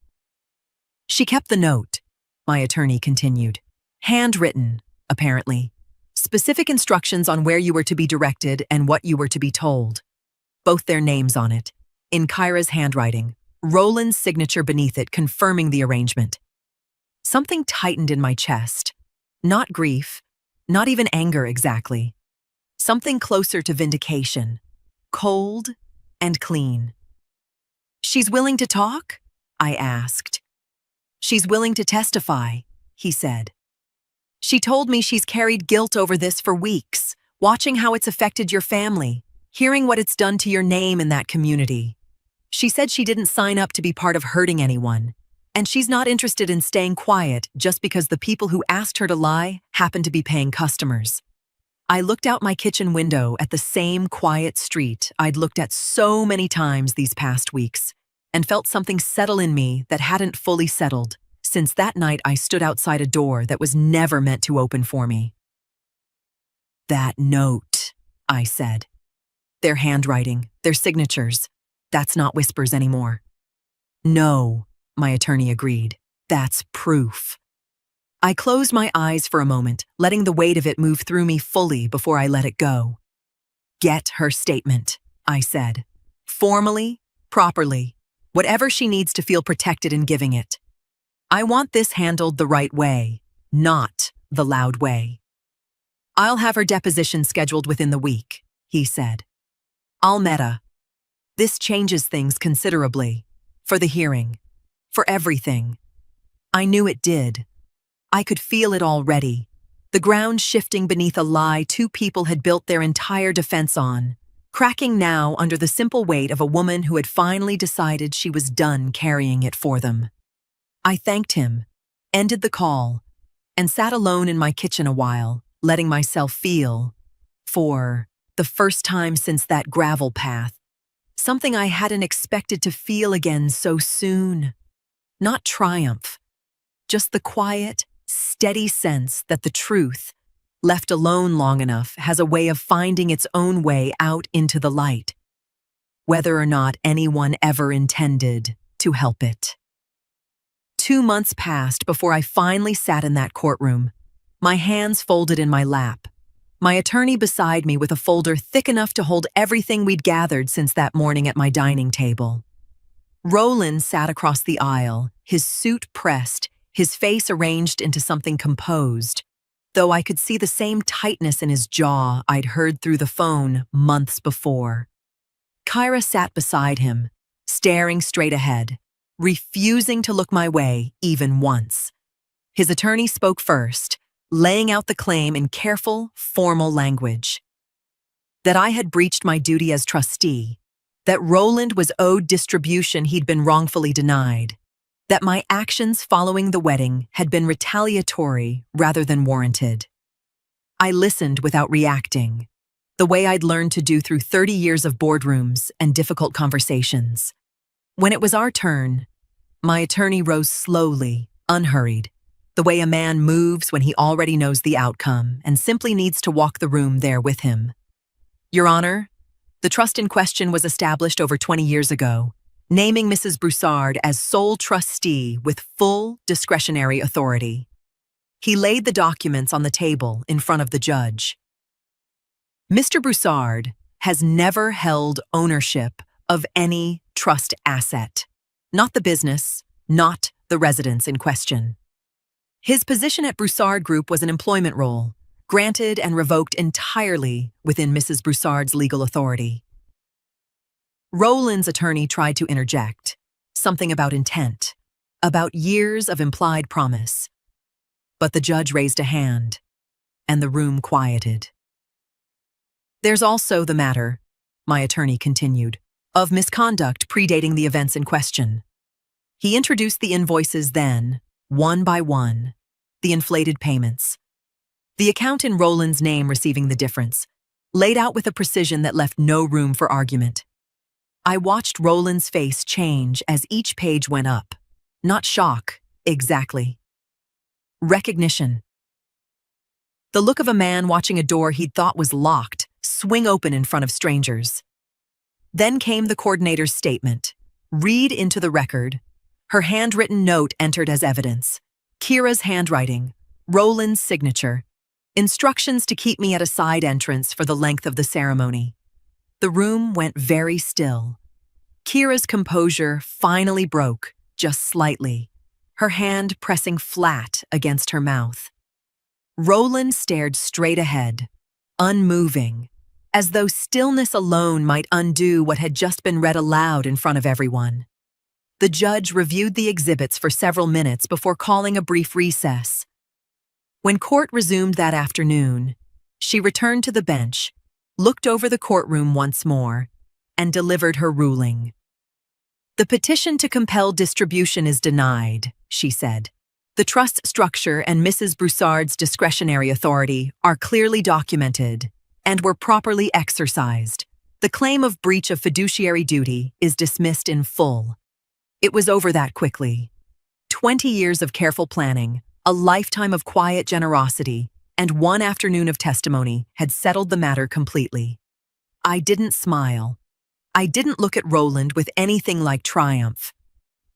She kept the note, my attorney continued. Handwritten, apparently. Specific instructions on where you were to be directed and what you were to be told. Both their names on it, in Kyra's handwriting, Roland's signature beneath it confirming the arrangement. Something tightened in my chest. Not grief, not even anger exactly. Something closer to vindication. Cold and clean. She's willing to talk? I asked. She's willing to testify, he said. She told me she's carried guilt over this for weeks, watching how it's affected your family, hearing what it's done to your name in that community. She said she didn't sign up to be part of hurting anyone, and she's not interested in staying quiet just because the people who asked her to lie happen to be paying customers. I looked out my kitchen window at the same quiet street I'd looked at so many times these past weeks, and felt something settle in me that hadn't fully settled since that night I stood outside a door that was never meant to open for me. That note, I said. Their handwriting, their signatures. That's not whispers anymore. No, my attorney agreed. That's proof. I closed my eyes for a moment, letting the weight of it move through me fully before I let it go. Get her statement, I said. Formally, properly, whatever she needs to feel protected in giving it. I want this handled the right way, not the loud way. I'll have her deposition scheduled within the week, he said. I'll meta. This changes things considerably. For the hearing. For everything. I knew it did. I could feel it already. The ground shifting beneath a lie two people had built their entire defense on, cracking now under the simple weight of a woman who had finally decided she was done carrying it for them. I thanked him, ended the call, and sat alone in my kitchen a while, letting myself feel, for the first time since that gravel path, something I hadn't expected to feel again so soon. Not triumph, just the quiet, steady sense that the truth, left alone long enough, has a way of finding its own way out into the light, whether or not anyone ever intended to help it. 2 months passed before I finally sat in that courtroom, my hands folded in my lap, my attorney beside me with a folder thick enough to hold everything we'd gathered since that morning at my dining table. Roland sat across the aisle, his suit pressed, his face arranged into something composed, though I could see the same tightness in his jaw I'd heard through the phone months before. Kyra sat beside him, staring straight ahead, refusing to look my way even once. His attorney spoke first, laying out the claim in careful, formal language. That I had breached my duty as trustee, that Roland was owed distribution he'd been wrongfully denied, that my actions following the wedding had been retaliatory rather than warranted. I listened without reacting, the way I'd learned to do through 30 years of boardrooms and difficult conversations. When it was our turn, my attorney rose slowly, unhurried, the way a man moves when he already knows the outcome and simply needs to walk the room there with him. Your Honor, the trust in question was established over 20 years ago, naming Mrs. Broussard as sole trustee with full discretionary authority. He laid the documents on the table in front of the judge. Mr. Broussard has never held ownership of any trust asset, not the business, not the residence in question. His position at Broussard Group was an employment role, granted and revoked entirely within Mrs. Broussard's legal authority. Roland's attorney tried to interject, something about intent, about years of implied promise. But the judge raised a hand, and the room quieted. There's also the matter, my attorney continued, of misconduct predating the events in question. He introduced the invoices then, one by one, the inflated payments. The account in Roland's name receiving the difference, laid out with a precision that left no room for argument. I watched Roland's face change as each page went up. Not shock, exactly. Recognition. The look of a man watching a door he'd thought was locked swing open in front of strangers. Then came the coordinator's statement. Read into the record. Her handwritten note entered as evidence. Kira's handwriting. Roland's signature. Instructions to keep me at a side entrance for the length of the ceremony. The room went very still. Kira's composure finally broke, just slightly, her hand pressing flat against her mouth. Roland stared straight ahead, unmoving, as though stillness alone might undo what had just been read aloud in front of everyone. The judge reviewed the exhibits for several minutes before calling a brief recess. When court resumed that afternoon, she returned to the bench, looked over the courtroom once more, and delivered her ruling. The petition to compel distribution is denied, she said. The trust structure and Mrs. Broussard's discretionary authority are clearly documented and were properly exercised. The claim of breach of fiduciary duty is dismissed in full. It was over that quickly. 20 years of careful planning, a lifetime of quiet generosity, and one afternoon of testimony had settled the matter completely. I didn't smile. I didn't look at Roland with anything like triumph.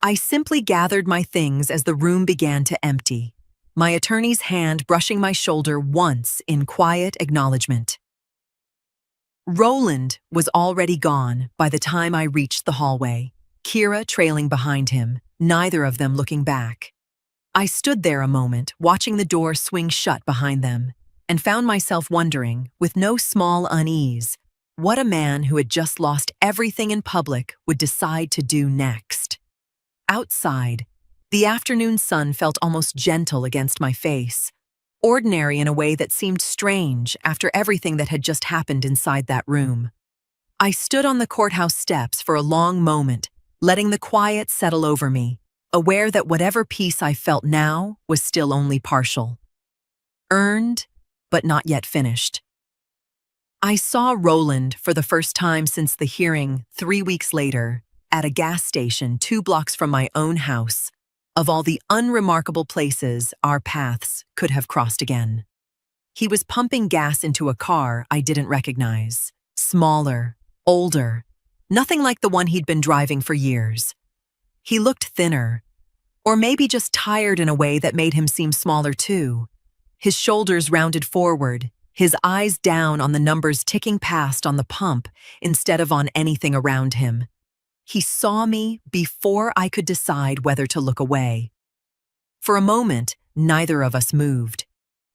I simply gathered my things as the room began to empty, my attorney's hand brushing my shoulder once in quiet acknowledgement. Roland was already gone by the time I reached the hallway, Kira trailing behind him, neither of them looking back. I stood there a moment, watching the door swing shut behind them, and found myself wondering, with no small unease, what a man who had just lost everything in public would decide to do next. Outside, the afternoon sun felt almost gentle against my face, ordinary in a way that seemed strange after everything that had just happened inside that room. I stood on the courthouse steps for a long moment, letting the quiet settle over me, aware that whatever peace I felt now was still only partial. Earned, but not yet finished. I saw Roland for the first time since the hearing 3 weeks later at a gas station 2 blocks from my own house, of all the unremarkable places our paths could have crossed again. He was pumping gas into a car I didn't recognize, smaller, older, nothing like the one he'd been driving for years. He looked thinner, or maybe just tired in a way that made him seem smaller too. His shoulders rounded forward, his eyes down on the numbers ticking past on the pump instead of on anything around him. He saw me before I could decide whether to look away. For a moment, neither of us moved.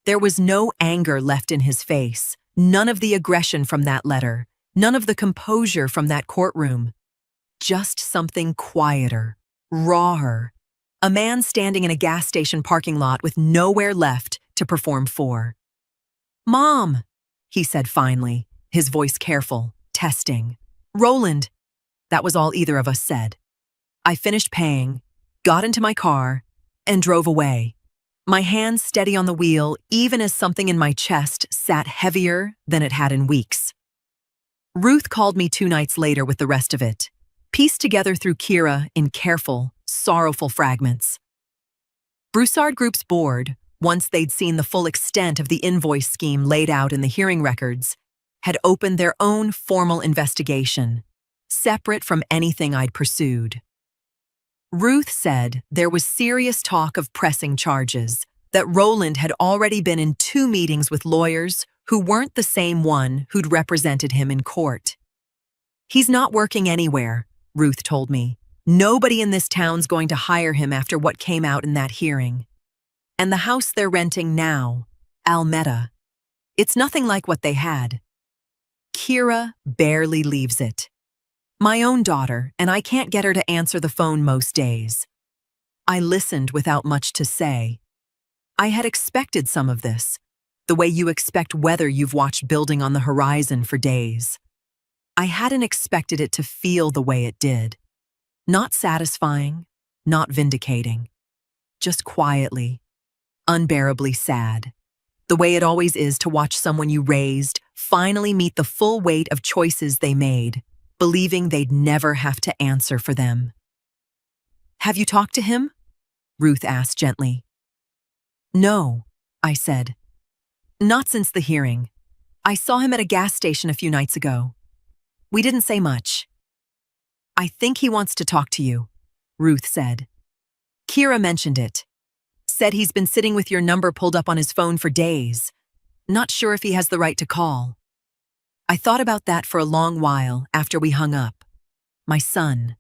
There was no anger left in his face, none of the aggression from that letter, none of the composure from that courtroom. Just something quieter, rawer. A man standing in a gas station parking lot with nowhere left to perform for. "Mom," he said finally, his voice careful, testing. "Roland." That was all either of us said. I finished paying, got into my car, and drove away, my hands steady on the wheel even as something in my chest sat heavier than it had in weeks. Ruth called me 2 nights later with the rest of it, pieced together through Kira in careful, sorrowful fragments. Broussard Group's board, once they'd seen the full extent of the invoice scheme laid out in the hearing records, had opened their own formal investigation, separate from anything I'd pursued. Ruth said there was serious talk of pressing charges, that Roland had already been in 2 meetings with lawyers who weren't the same one who'd represented him in court. "He's not working anywhere," Ruth told me. "Nobody in this town's going to hire him after what came out in that hearing. And the house they're renting now, Almeda, it's nothing like what they had. Kira barely leaves it. My own daughter, and I can't get her to answer the phone most days." I listened without much to say. I had expected some of this, the way you expect weather you've watched building on the horizon for days. I hadn't expected it to feel the way it did. Not satisfying, not vindicating. just quietly, unbearably sad. The way it always is to watch someone you raised finally meet the full weight of choices they made, believing they'd never have to answer for them. "Have you talked to him?" Ruth asked gently. "No," I said. "Not since the hearing. I saw him at a gas station a few nights ago. We didn't say much." "I think he wants to talk to you," Ruth said. "Kira mentioned it. Said he's been sitting with your number pulled up on his phone for days. Not sure if he has the right to call." I thought about that for a long while after we hung up. My son,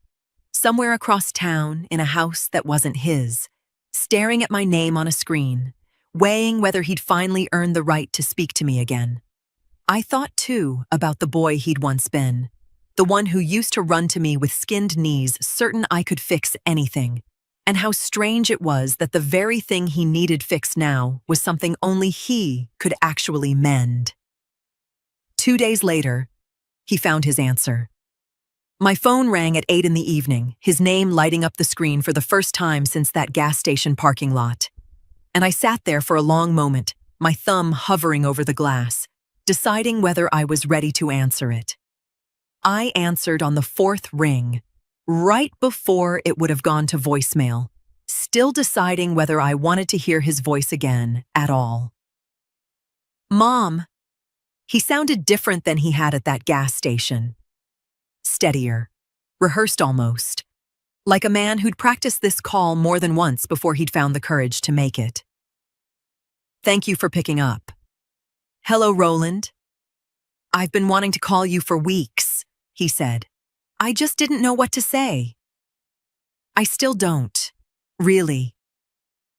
somewhere across town in a house that wasn't his, staring at my name on a screen, weighing whether he'd finally earned the right to speak to me again. I thought, too, about the boy he'd once been, the one who used to run to me with skinned knees, certain I could fix anything, and how strange it was that the very thing he needed fixed now was something only he could actually mend. 2 days later, he found his answer. My phone rang at 8 in the evening, his name lighting up the screen for the first time since that gas station parking lot. And I sat there for a long moment, my thumb hovering over the glass, deciding whether I was ready to answer it. I answered on the 4th ring, right before it would have gone to voicemail, still deciding whether I wanted to hear his voice again at all. "Mom." He sounded different than he had at that gas station. Steadier, rehearsed almost, like a man who'd practiced this call more than once before he'd found the courage to make it. "Thank you for picking up." "Hello, Roland. I've been wanting to call you for weeks," he said. "I just didn't know what to say." "I still don't, really.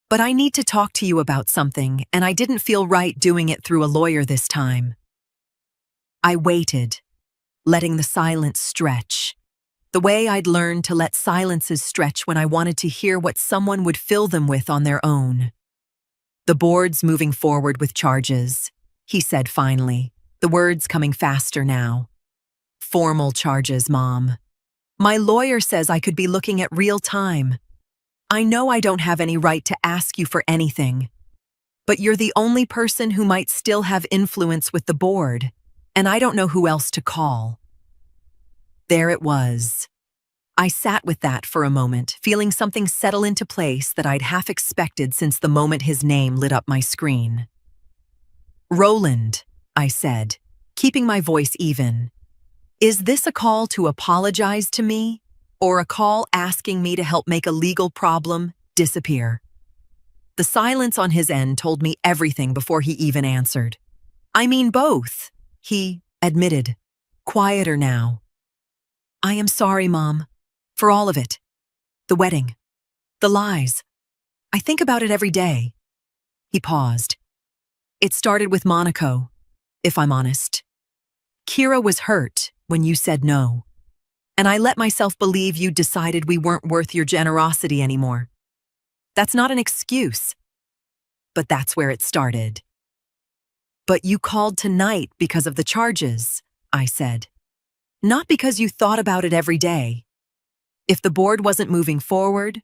But I need to talk to you about something, and I didn't feel right doing it through a lawyer this time." I waited, letting the silence stretch, the way I'd learned to let silences stretch when I wanted to hear what someone would fill them with on their own. "The board's moving forward with charges," he said finally, the words coming faster now. "Formal charges, Mom. My lawyer says I could be looking at real time. I know I don't have any right to ask you for anything, but you're the only person who might still have influence with the board, and I don't know who else to call." There it was. I sat with that for a moment, feeling something settle into place that I'd half expected since the moment his name lit up my screen. "Roland," I said, keeping my voice even, "is this a call to apologize to me, or a call asking me to help make a legal problem disappear?" The silence on his end told me everything before he even answered. "I mean both," he admitted, quieter now. "I am sorry, Mom, for all of it. The wedding, the lies. I think about it every day." He paused. "It started with Monaco, if I'm honest. Kira was hurt when you said no, and I let myself believe you decided we weren't worth your generosity anymore. That's not an excuse, but that's where it started." "But you called tonight because of the charges," I said. "Not because you thought about it every day. If the board wasn't moving forward,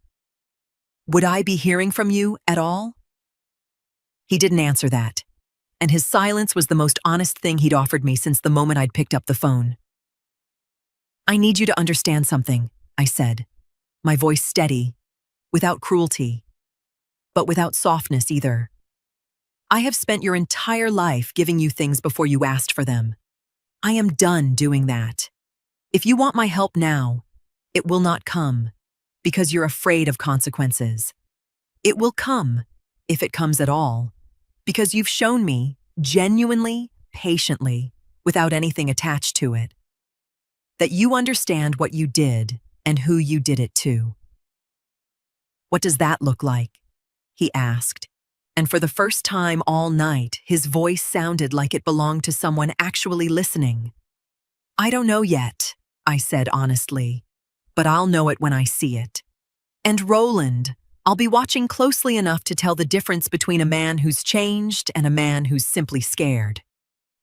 would I be hearing from you at all?" He didn't answer that, and his silence was the most honest thing he'd offered me since the moment I'd picked up the phone. "I need you to understand something," I said, my voice steady, without cruelty, but without softness either. "I have spent your entire life giving you things before you asked for them. I am done doing that. If you want my help now, it will not come, because you're afraid of consequences. It will come, if it comes at all, because you've shown me, genuinely, patiently, without anything attached to it, that you understand what you did and who you did it to." "What does that look like?" he asked, and for the first time all night, his voice sounded like it belonged to someone actually listening. "I don't know yet," I said honestly, "but I'll know it when I see it. And Roland, I'll be watching closely enough to tell the difference between a man who's changed and a man who's simply scared."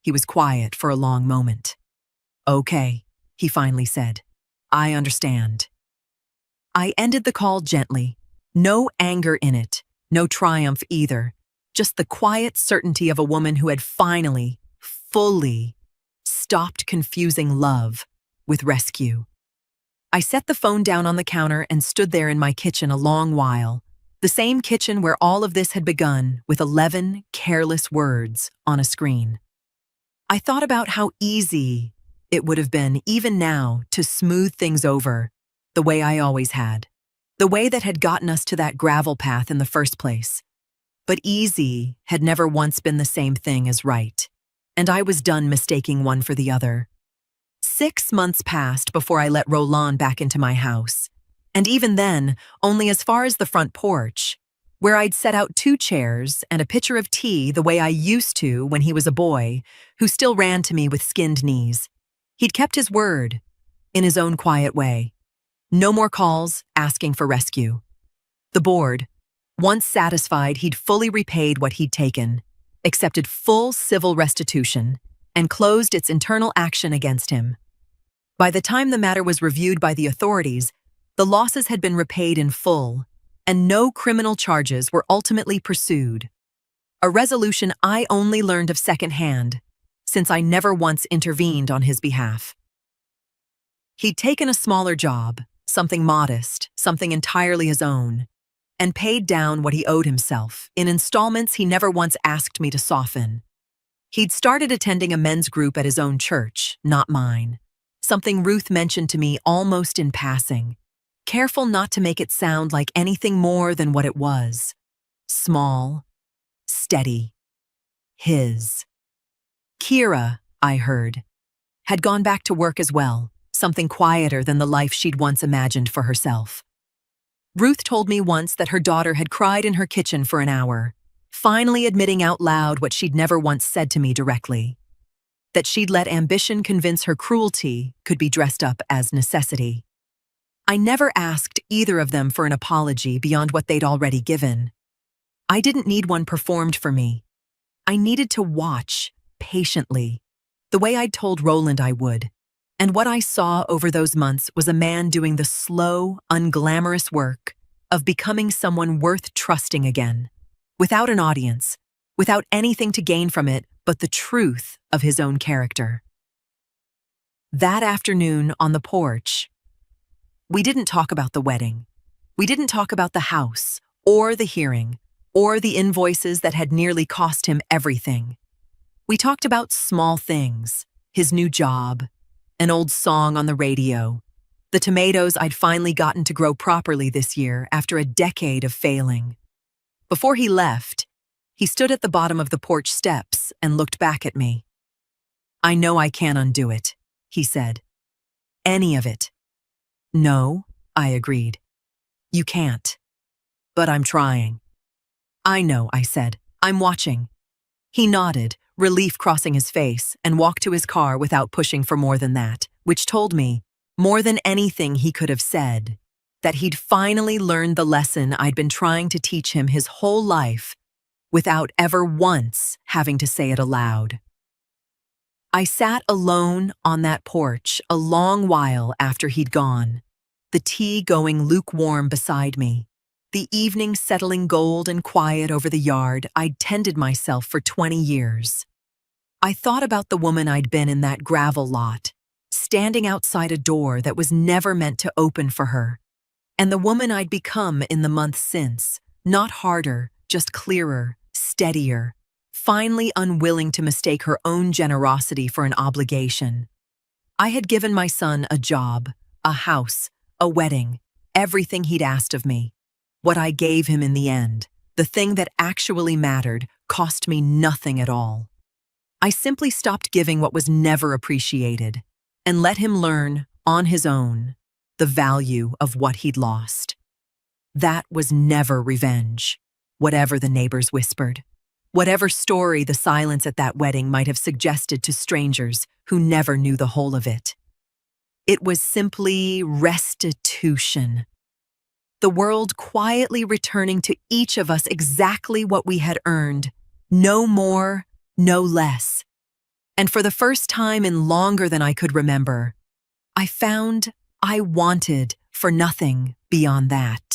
He was quiet for a long moment. "Okay," he finally said. "I understand." I ended the call gently, No anger in it, no triumph either, just the quiet certainty of a woman who had finally, fully, stopped confusing love with rescue. I set the phone down on the counter and stood there in my kitchen a long while, the same kitchen where all of this had begun with 11 careless words on a screen. I thought about how easy it would have been, even now, to smooth things over the way I always had, the way that had gotten us to that gravel path in the first place. But easy had never once been the same thing as right, and I was done mistaking one for the other. 6 months passed before I let Roland back into my house, and even then, only as far as the front porch, where I'd set out 2 chairs and a pitcher of tea the way I used to when he was a boy, who still ran to me with skinned knees. He'd kept his word, in his own quiet way. No more calls asking for rescue. The board, once satisfied he'd fully repaid what he'd taken, accepted full civil restitution and closed its internal action against him. By the time the matter was reviewed by the authorities, the losses had been repaid in full, and no criminal charges were ultimately pursued. A resolution I only learned of secondhand, since I never once intervened on his behalf. He'd taken a smaller job, something modest, something entirely his own, and paid down what he owed himself, in installments he never once asked me to soften. He'd started attending a men's group at his own church, not mine, something Ruth mentioned to me almost in passing, careful not to make it sound like anything more than what it was. Small, steady, his. Kira, I heard, had gone back to work as well, something quieter than the life she'd once imagined for herself. Ruth told me once that her daughter had cried in her kitchen for an hour, finally admitting out loud what she'd never once said to me directly, that she'd let ambition convince her cruelty could be dressed up as necessity. I never asked either of them for an apology beyond what they'd already given. I didn't need one performed for me. I needed to watch, patiently, the way I'd told Roland I would. And what I saw over those months was a man doing the slow, unglamorous work of becoming someone worth trusting again, without an audience, without anything to gain from it but the truth of his own character. That afternoon on the porch, we didn't talk about the wedding. We didn't talk about the house, or the hearing, or the invoices that had nearly cost him everything. We talked about small things, his new job, an old song on the radio, the tomatoes I'd finally gotten to grow properly this year after a decade of failing. Before he left, he stood at the bottom of the porch steps and looked back at me. "I know I can't undo it," he said. "Any of it." "No," I agreed. "You can't. But I'm trying." "I know," I said. "I'm watching." He nodded, relief crossing his face, and walked to his car without pushing for more than that, which told me, more than anything he could have said, that he'd finally learned the lesson I'd been trying to teach him his whole life, without ever once having to say it aloud. I sat alone on that porch a long while after he'd gone, the tea going lukewarm beside me, the evening settling gold and quiet over the yard I'd tended myself for 20 years. I thought about the woman I'd been in that gravel lot, standing outside a door that was never meant to open for her, and the woman I'd become in the months since, not harder, just clearer, steadier, finally unwilling to mistake her own generosity for an obligation. I had given my son a job, a house, a wedding, everything he'd asked of me. What I gave him in the end, the thing that actually mattered, cost me nothing at all. I simply stopped giving what was never appreciated and let him learn, on his own, the value of what he'd lost. That was never revenge, whatever the neighbors whispered, whatever story the silence at that wedding might have suggested to strangers who never knew the whole of it. It was simply restitution. The world quietly returning to each of us exactly what we had earned, no more, no less. And for the first time in longer than I could remember, I found I wanted for nothing beyond that.